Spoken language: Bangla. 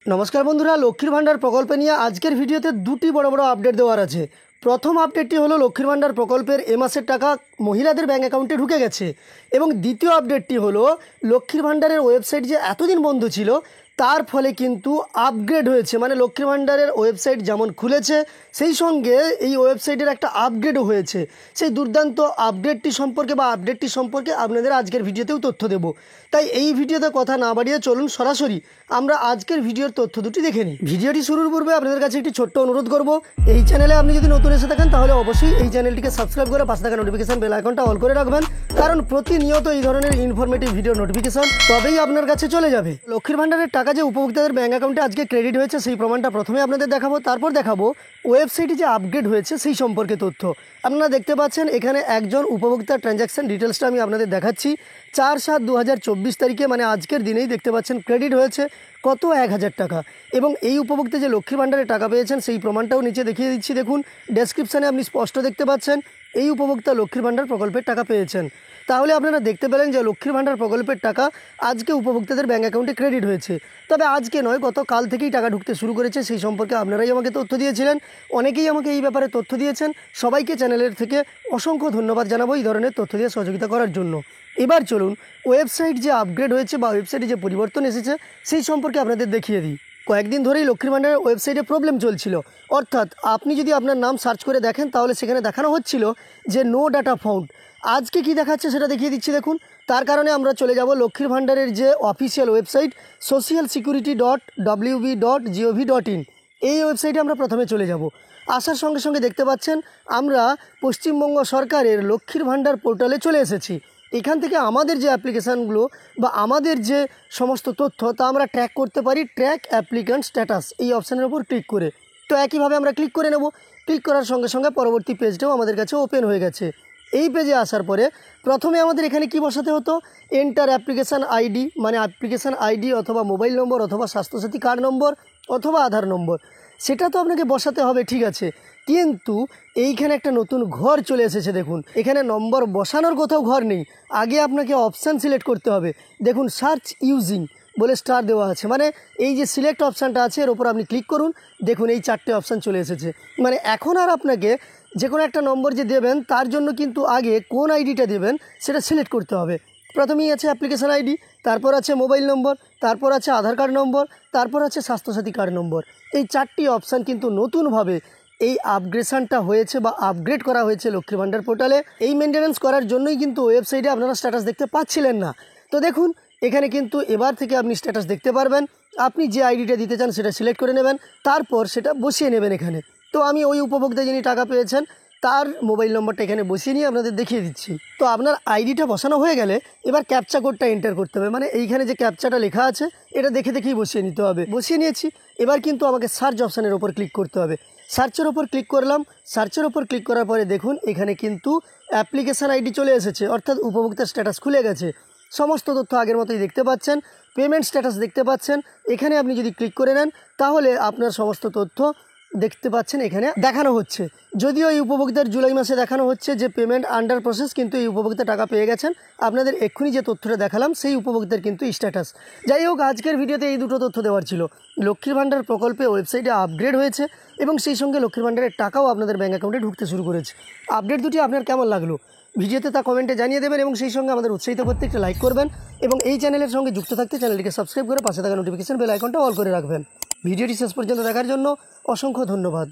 नमस्कार बंधुरा लक्ष्मीर भाण्डार प्रकल्प निये आजकेर भिडियोते दुटी बड़ बड़ आपडेट देওয়ার আছে। प्रथम आपडेटटी हलो लक्ष्मीर भाण्डार प्रकल्पेर ए मासेर टाका महिलादेर बैंक अ্যাকাউন্টে ढुके गेছে এবং দ্বিতীয় আপডেটটি হলো লক্ষ্মীর ভাণ্ডারের ওয়েবসাইট যে এতদিন বন্ধ ছিল তার ফলে কিন্তু আপগ্রেড হয়েছে। মানে লক্ষ্মীর ভাণ্ডারের ওয়েবসাইট যেমন খুলেছে সেই সঙ্গে এই ওয়েবসাইটের একটা আপগ্রেডও হয়েছে। সেই দুর্দান্ত আপডেটটি সম্পর্কে বা আপডেটটি সম্পর্কে আপনাদের আজকের ভিডিওতেও তথ্য দেব। তাই এই ভিডিওতে কথা না বাড়িয়ে চলুন সরাসরি আমরা আজকের ভিডিওর তথ্য দুটি দেখে নিই। ভিডিওটি শুরুর পূর্বে আপনাদের কাছে একটি ছোট্ট অনুরোধ করব, এই চ্যানেলে আপনি যদি নতুন এসে থাকেন তাহলে অবশ্যই এই চ্যানেলটিকে সাবস্ক্রাইব করে পাশে থাকা নোটিফিকেশন বেল আইকনটা অল করে রাখবেন, কারণ প্রতিনিয়ত এই ধরনের ইনফরমেটিভ ভিডিও নোটিফিকেশন তবেই আপনার কাছে চলে যাবে। লক্ষ্মীর ভাণ্ডারের টাকা যে উপভোক্তাদের ব্যাঙ্ক অ্যাকাউন্টে আজকে ক্রেডিট হয়েছে সেই প্রমাণটা প্রথমে আপনাদের দেখাবো, তারপর দেখাবো ওয়েবসাইটে যে আপগ্রেড হয়েছে সেই সম্পর্কে তথ্য। আপনারা দেখতে পাচ্ছেন এখানে একজন উপভোক্তার ট্রানজ্যাকশন ডিটেলসটা আমি আপনাদের দেখাচ্ছি। 4/7/2024 তারিখে মানে আজকের দিনেই দেখতে পাচ্ছেন ক্রেডিট হয়েছে কত 1000 টাকা, এবং এই উপভোক্তা যে লক্ষ্মীর ভাণ্ডারে টাকা পেয়েছেন সেই প্রমাণটাও নিচে দেখিয়ে দিচ্ছি। দেখুন ডেসক্রিপশানে আপনি স্পষ্ট দেখতে পাচ্ছেন এই উপভোক্তা লক্ষ্মীর ভাণ্ডার প্রকল্পের টাকা পেয়েছেন। তাহলে আপনারা দেখতে পেলেন যে লক্ষ্মীর ভাণ্ডার প্রকল্পের টাকা আজকে উপভোক্তাদের ব্যাঙ্ক অ্যাকাউন্টে ক্রেডিট হয়েছে। তবে আজকে নয়, গতকাল থেকেই টাকা ঢুকতে শুরু করেছে, সেই সম্পর্কে আপনারাই আমাকে তথ্য দিয়েছিলেন, অনেকেই আমাকে এই ব্যাপারে তথ্য দিয়েছেন। সবাইকে চ্যানেলের থেকে অসংখ্য ধন্যবাদ জানাবো এই ধরনের তথ্য দিয়ে সহযোগিতা করার জন্য। এবার চলুন ওয়েবসাইট যে আপগ্রেড হয়েছে বা ওয়েবসাইটে যে পরিবর্তন এসেছে সেই সম্পর্কে আপনাদের দেখিয়ে দিই। কয়েকদিন ধরেই লক্ষ্মীর ভাণ্ডারের ওয়েবসাইটে প্রবলেম চলছিল, অর্থাৎ আপনি যদি আপনার নাম সার্চ করে দেখেন তাহলে সেখানে দেখানো হচ্ছিল যে নো ডাটা ফাউন্ড। আজকে কি দেখাচ্ছে সেটা দেখিয়ে দিচ্ছি দেখুন। তার কারণে আমরা চলে যাব লক্ষ্মীর ভাণ্ডারের যে অফিসিয়াল ওয়েবসাইট socialsecurity.wb.gov.in, এই ওয়েবসাইটে আমরা প্রথমে চলে যাব। আসার সঙ্গে সঙ্গে দেখতে পাচ্ছেন আমরা পশ্চিমবঙ্গ সরকারের লক্ষ্মীর ভাণ্ডার পোর্টালে চলে এসেছি। এখান থেকে আমাদের যে অ্যাপ্লিকেশানগুলো বা আমাদের যে সমস্ত তথ্য তা আমরা ট্র্যাক করতে পারি ট্র্যাক অ্যাপ্লিক্যান্ট স্ট্যাটাস এই অপশানের উপর ক্লিক করে। তো একইভাবে আমরা ক্লিক করে নেব। ক্লিক করার সঙ্গে সঙ্গে পরবর্তী পেজটাও আমাদের কাছে ওপেন হয়ে গেছে। এই পেজে আসার পরে প্রথমে আমাদের এখানে কি বসাতে হতো, এন্টার অ্যাপ্লিকেশান আইডি, মানে অ্যাপ্লিকেশান আইডি অথবা মোবাইল নম্বর অথবা স্বাস্থ্যসাথী কার্ড নম্বর অথবা আধার নম্বর, সেটা তো আপনাকে বসাতে হবে, ঠিক আছে। কিন্তু এইখানে একটা নতুন ঘর চলে এসেছে। দেখুন এখানে নম্বর বসানোর কোথাও ঘর নেই, আগে আপনাকে অপশান সিলেক্ট করতে হবে। দেখুন সার্চ ইউজিং বলে স্টার দেওয়া আছে, মানে এই যে সিলেক্ট অপশানটা আছে এর ওপর আপনি ক্লিক করুন। দেখুন এই 4টে অপশান চলে এসেছে। মানে এখন আর আপনাকে যে কোনো একটা নম্বর যে দেবেন তার জন্য কিন্তু আগে কোন আইডিটা দেবেন সেটা সিলেক্ট করতে হবে। প্রথমেই আছে অ্যাপ্লিকেশান আইডি, তারপর আছে মোবাইল নম্বর, তারপর আছে আধার কার্ড নম্বর, তারপর আছে স্বাস্থ্যসাথী কার্ড নম্বর। এই 4টি অপশান কিন্তু নতুনভাবে এই আপগ্রেশনটা হয়েছে বা আপগ্রেড করা হয়েছে লক্ষ্মীর ভাণ্ডার পোর্টালে। এই মেনটেন্যান্স করার জন্যই কিন্তু ওয়েবসাইটে আপনারা স্ট্যাটাস দেখতে পাচ্ছিলেন না। তো দেখুন এখানে কিন্তু এবার থেকে আপনি স্ট্যাটাস দেখতে পারবেন। আপনি যে আইডিটা দিতে চান সেটা সিলেক্ট করে নেবেন, তারপর সেটা বসিয়ে নেবেন এখানে। তো আমি ওই উপভোক্তা যিনি টাকা পেয়েছেন তার মোবাইল নম্বরটা এখানে বসিয়ে নিয়ে আপনাদের দেখিয়ে দিচ্ছি। তো আপনার আইডিটা বসানো হয়ে গেলে এবার ক্যাপচা কোডটা এন্টার করতে হবে, মানে এইখানে যে ক্যাপচাটা লেখা আছে এটা দেখে দেখেই বসিয়ে নিতে হবে। বসিয়ে নিয়েছি, এবার কিন্তু আমাকে সার্চ অপশানের ওপর ক্লিক করতে হবে। সার্চের ওপর ক্লিক করলাম। সার্চের ওপর ক্লিক করার পরে দেখুন এখানে কিন্তু অ্যাপ্লিকেশান আইডি চলে এসেছে, অর্থাৎ উপভোক্তার স্ট্যাটাস খুলে গেছে। সমস্ত তথ্য আগের মতোই দেখতে পাচ্ছেন, পেমেন্ট স্ট্যাটাস দেখতে পাচ্ছেন। এখানে আপনি যদি ক্লিক করে নেন তাহলে আপনার সমস্ত তথ্য দেখতে পাচ্ছেন এখানে দেখানো হচ্ছে। যদিও এই উপভোক্তার জুলাই মাসে দেখানো হচ্ছে যে পেমেন্ট আন্ডার প্রসেস, কিন্তু এই উপভোক্তা টাকা পেয়ে গেছেন। আপনাদের এক্ষুনি যে তথ্যটা দেখালাম সেই উপভোক্তার কিন্তু স্ট্যাটাস। যাই হোক, আজকের ভিডিওতে এই দুটো তথ্য দেওয়ার ছিল। লক্ষ্মীর ভাণ্ডার প্রকল্পে ওয়েবসাইটে আপগ্রেড হয়েছে এবং সেই সঙ্গে লক্ষ্মীর ভাণ্ডারের টাকাও আপনাদের ব্যাঙ্ক অ্যাকাউন্টে ঢুকতে শুরু করেছে। আপডেট দুটি আপনার কেমন লাগলো ভিডিওতে তা কমেন্টে জানিয়ে দেবেন এবং সেই সঙ্গে আমাদের উৎসাহিত করতে একটা লাইক করবেন এবং এই চ্যানেলের সঙ্গে যুক্ত থাকতে চ্যানেলটিকে সাবস্ক্রাইব করে পাশে থাকা নোটিফিকেশন বেল আইকনটা অল করে রাখবেন। ভিডিওটি শেষ পর্যন্ত দেখার জন্য অসংখ্য ধন্যবাদ।